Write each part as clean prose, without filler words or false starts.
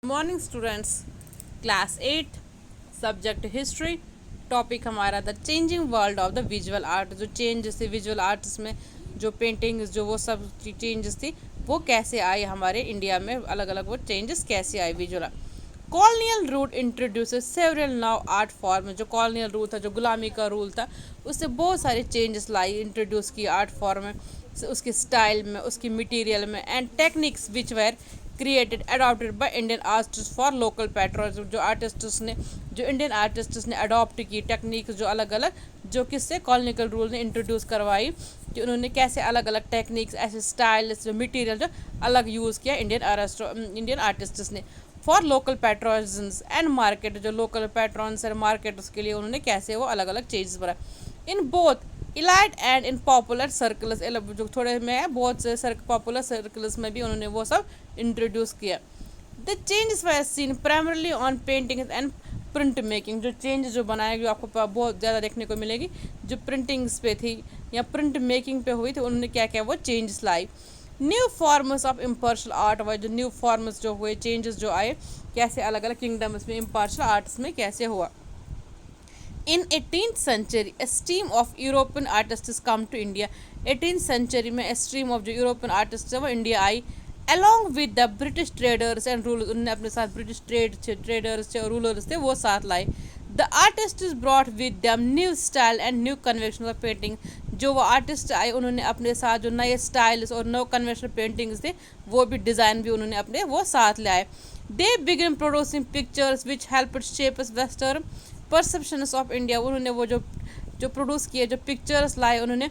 Morning students, class 8, subject history. Topic हमारा the changing world of the visual art. जो changes थी visual arts में, जो paintings जो वो सब चेंजेस थी वो कैसे आई हमारे इंडिया में, अलग अलग वो चेंजेस कैसे आए visual. Colonial rule introduces several now art form. जो कॉलोनियल रूल था, जो गुलामी का रूल था, उससे बहुत सारे चेंजेस लाई, इंट्रोड्यूस की आर्ट फॉर्म में, उसके स्टाइल में, उसकी मटेरियल में, and techniques which where created adopted by Indian artist for local patron. जो आर्टिस्ट्स ने, जो इंडियन आर्टिस्ट्स ने अडॉप्ट की टेक्निक, जो अलग अलग, जो किससे कॉलोनिकल रूल ने इंट्रोड्यूस करवाई, कि उन्होंने कैसे अलग अलग टेक्निक्स, ऐसे स्टाइल, जो मटेरियल जो अलग यूज़ किया इंडियन आर्टिस्ट्स ने फॉर लोकल पैट्रोन्स एंड मार्केट। जो लोकल पैट्रॉन्स एंड मार्केटर्स के लिए उन्होंने कैसे वो अलग अलग चेंजेस बनाए in both elite and in popular circles. जो थोड़े में बहुत से पॉपुलर सर्कल्स में भी उन्होंने वो सब इंट्रोड्यूस किया। The changes were seen primarily on paintings and print making. जो चेंज जो बनाया गया आपको बहुत ज़्यादा देखने को मिलेगी, जो प्रिंटिंग्स पे थी या प्रिंट मेकिंग पे हुई थी, उन्होंने क्या क्या वो changes lie. New forms of impartial art हुआ। जो न्यू फॉर्म्स जो हुए, चेंजेस जो आए, कैसे अलग अलग किंगडम्स में इम्पार्शल आर्ट्स में कैसे हुआ। In 18th century a stream of European artists come to India। 18th century में स्ट्रीम ऑफ जो यूरोपियन आर्टिस्ट है वो इंडिया आई, along with the British traders and rulers। उन्होंने अपने साथ ब्रिटिश ट्रेडर्स थे और रूलर्स थे वो साथ लाए। The artist brought with them new style and new convention of painting. जो वो आर्टिस्ट आए उन्होंने अपने साथ जो नए स्टाइल्स और नो कन्वेंशनल पेंटिंग्स थे, वो भी डिज़ाइन भी उन्होंने अपने वो साथ लाए। They begin producing pictures which help shape western perceptions of India. उन्होंने वो जो जो प्रोड्यूस किए, जो पिक्चर्स लाए, उन्होंने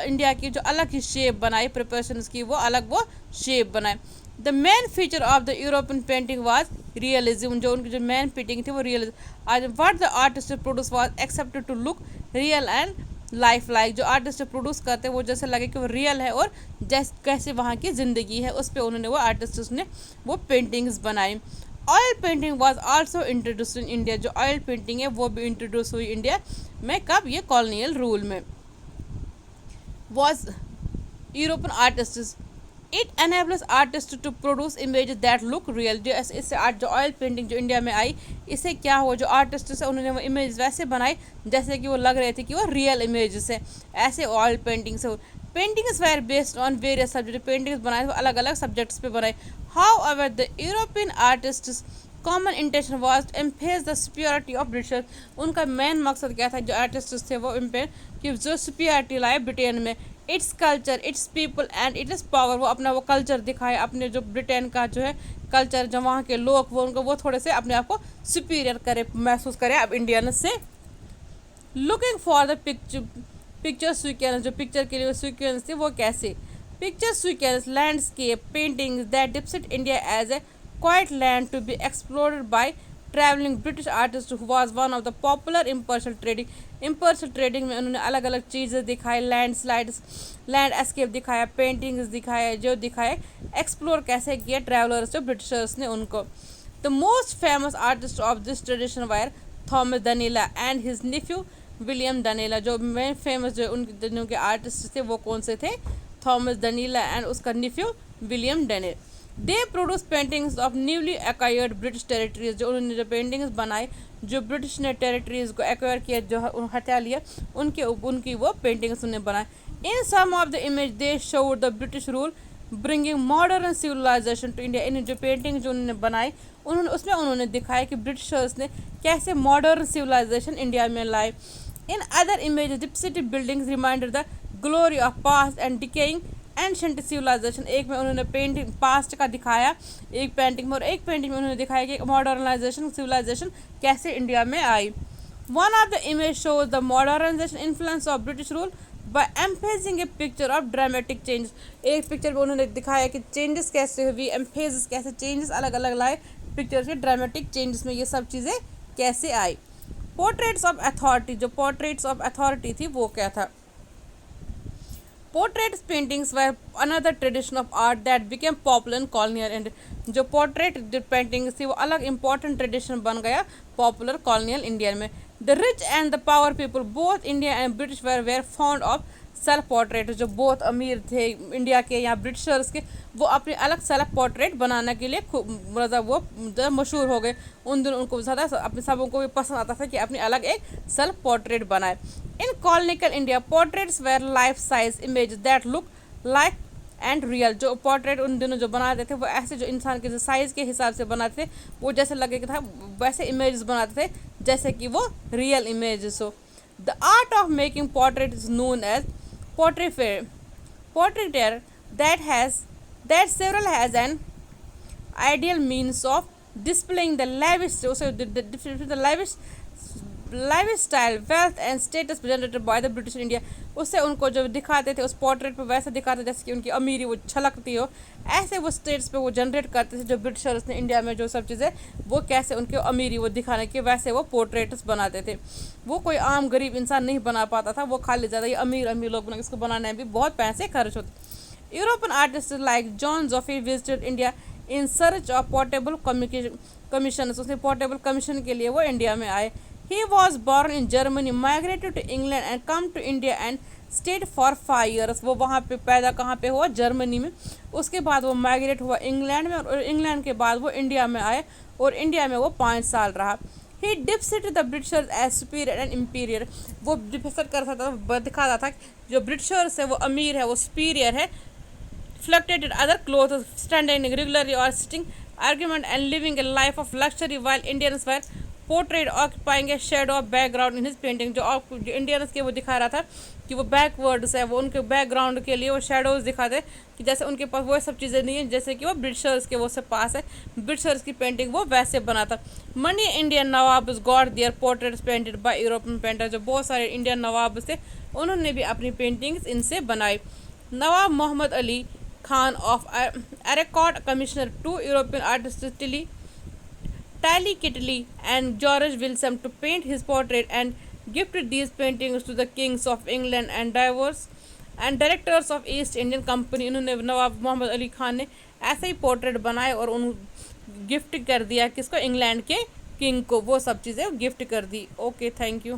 इंडिया की जो अलग ही शेप बनाई, प्रिपरेशंस की वो अलग वो शेप बनाए। The main feature of the European painting was realism. जो उनकी जो मेन पेंटिंग थी वो realism. As what the artist produce was expected to look real and life like. जो आर्टिस्ट प्रोड्यूस करते हैं वो जैसे लगे कि वो रियल है और जैसे कैसे वहाँ की ज़िंदगी है, उस पर उन्होंने वो आर्टिस्ट ने वो पेंटिंग्स बनाई। Oil painting was also introduce in India. जो ऑयल पेंटिंग है वो भी इंट्रोड्यूस हुई इंडिया में, कब? ये कॉलोनियल रूल में। was European artists, it enables artists to produce images that look real। जो इससे आर्ट, जो ऑयल पेंटिंग जो इंडिया में आई, इससे क्या हुआ, जो आर्टिस्ट है उन्होंने वो इमेज वैसे बनाई जैसे कि वो लग रहे थे कि वो रियल इमेजेस है, ऐसे ऑयल पेंटिंग से। Paintings were based on various subject. Paintings बनाए वो अलग अलग सब्जेक्ट्स पे बनाए। However the European artist common intention was emphasise the superiority of British. उनका मेन मकसद क्या था, जो आर्टिस्ट थे वो एम्पेज कि जो सुपियरिटी लाए ब्रिटेन में, its culture, it's people and it's power. वो अपना वो कल्चर दिखाए, अपने जो ब्रिटेन का जो है कल्चर, जो वहाँ के लोग वो उनको वो थोड़े से अपने आप को सुपीरियर करे, महसूस करे अब इंडियन से। Looking for the picture sequence. जो पिक्चर के लिए सीक्वेंस थी वो कैसे, picture sequence landscape paintings that depict India as a quiet land to be explored by travelling British artist who was one of the popular imperial trading. Imperial trading में उन्होंने अलग अलग चीज़ें दिखाई, लैंड स्लाइड्स, लैंड एस्केप दिखाया, paintings दिखाया, जो दिखाए एक्सप्लोर कैसे किया ट्रैवलर्स जो ब्रिटिशर्स ने उनको। The most famous artist of this tradition were Thomas Daniell and his nephew William Daniell. जो मेन फेमस जो उनके दिनों के आर्टिस्ट थे वो कौन से थे, थॉमस डनीला एंड उसका nephew William Daniell. They produce paintings of newly acquired British territories. जो उन्होंने जो पेंटिंग्स बनाए, जो ब्रिटिश ने टेरिटरीज को एक्वायर किया, जो हटा लिया, उनकी वो पेंटिंग्स उन्होंने बनाए। In some of the image they showed the British rule bringing modern civilisation to India. इन जो पेंटिंग जो उन्होंने बनाई, उसमें उन्होंने दिखाया कि ब्रिटिशर्स ने कैसे मॉडर्न सिविलाइजेशन इंडिया में लाए। In other image depicted buildings reminder the glory of past and decaying ancient civilisation. एक में उन्होंने पेंटिंग पास्ट का दिखाया एक पेंटिंग में, और एक पेंटिंग में उन्होंने दिखाया कि मॉडर्नाइजेशन सिविलाइजेशन कैसे इंडिया में आई। One of the image shows the modernisation influence of British rule by emphasising a picture of dramatic change. एक पिक्चर में उन्होंने दिखाया कि चेंजेस कैसे हुई, एम्फेज कैसे चेंजेस अलग अलग लाए पिक्चर के, ड्रामेटिक चेंजेस में ये सब चीज़ें कैसे आई। Portraits of authority. जो पोर्ट्रेट्स ऑफ अथॉरिटी थी वो क्या था, portraits paintings were another tradition of art that became popular in colonial India. जो पोर्ट्रेट पेंटिंग्स थी वो अलग इंपॉर्टेंट ट्रेडिशन बन गया पॉपुलर कॉलोनियल इंडिया में। The rich and the power people both India and British were fond of self portrait, जो बहुत अमीर थे इंडिया के या ब्रिटिशर्स के, वो अपने अलग सेल्फ पोर्ट्रेट बनाने के लिए मतलब वो मशहूर हो गए। उन दिनों उनको ज़्यादा अपने सबों को भी पसंद आता था कि अपनी अलग एक सेल्फ पोर्ट्रेट बनाए। In colonial India portraits were life size image that look like and real. जो पोर्ट्रेट उन दिनों जो बनाते थे वो ऐसे जो इंसान के जो साइज़ के हिसाब से बनाते थे, वो जैसे लगे था वैसे इमेजेस बनाते थे जैसे कि वो रियल इमेजेस हो। The art of making portrait is known as portraiture that several has an ideal means of displaying the lavish life style wealth and status generated by the British India. उससे उनको जो दिखाते थे उस portrait पे वैसे दिखाते जैसे कि उनकी अमीरी वो छलकती हो, ऐसे वो स्टेट्स पे वो जनरेट करते थे जो ब्रिटिशर्स ने इंडिया में जो सब चीज़ें वो कैसे उनकी अमीरी वो दिखाने के वैसे वो पोर्ट्रेट्स बनाते थे। वो कोई आम गरीब इंसान नहीं बना पाता था, वो खाली ज़्यादा ही अमीर अमीर लोग इसको बनाने में भी बहुत पैसे खर्च होते। European artist like John Zoffany visited India in search of portable commission. उसने पोर्टेबल कमीशन के लिए वो इंडिया में आए। He was born in Germany, migrated to England and come to India and stayed for 5 years. वो वहाँ पे पैदा कहाँ पे हुआ, जर्मनी में। उसके बाद वो माइग्रेट हुआ इंग्लैंड में, और इंग्लैंड के बाद वो इंडिया में आए और इंडिया में वो 5 साल रहा। He depicted the Britishers as superior and inferior. वो डिपिक्ट करता था, दिखाता था जो ब्रिटिशर्स है वो अमीर है, वो सुपीरियर है। Fluctuated other clothes, standing regularly or sitting argument and living a life of luxury, while Indians were portrait occupying a shadow of background in his painting. जो इंडियंस के वो दिखा रहा था कि वो बैकवर्ड्स है, वो उनके बैकग्राउंड के लिए वो शेडोज़ दिखाते कि जैसे उनके पास वो सब चीज़ें नहीं हैं जैसे कि वो ब्रिटिशर्स के वो सब पास है। ब्रिटिशर्स की पेंटिंग वो वैसे बनाता। Many Indian nawab got their portraits painted by European painter. जो बहुत सारे इंडियन नवाब थे उन्होंने भी अपनी पेंटिंग्स इनसे बनाई। Nawab Mohammad Ali Khan of Arcot commissioner to European artist Tally Kittley and George Wilson to paint his portrait and gifted these paintings to the kings of England and directors of East Indian Company। इन्होंने नवाब मोहम्मद अली खान ने ऐसे ही portrait बनाए और उन gift कर दिया किसको, England के किंग को, वो सब चीज़ें गिफ्ट कर दी। Okay, thank you.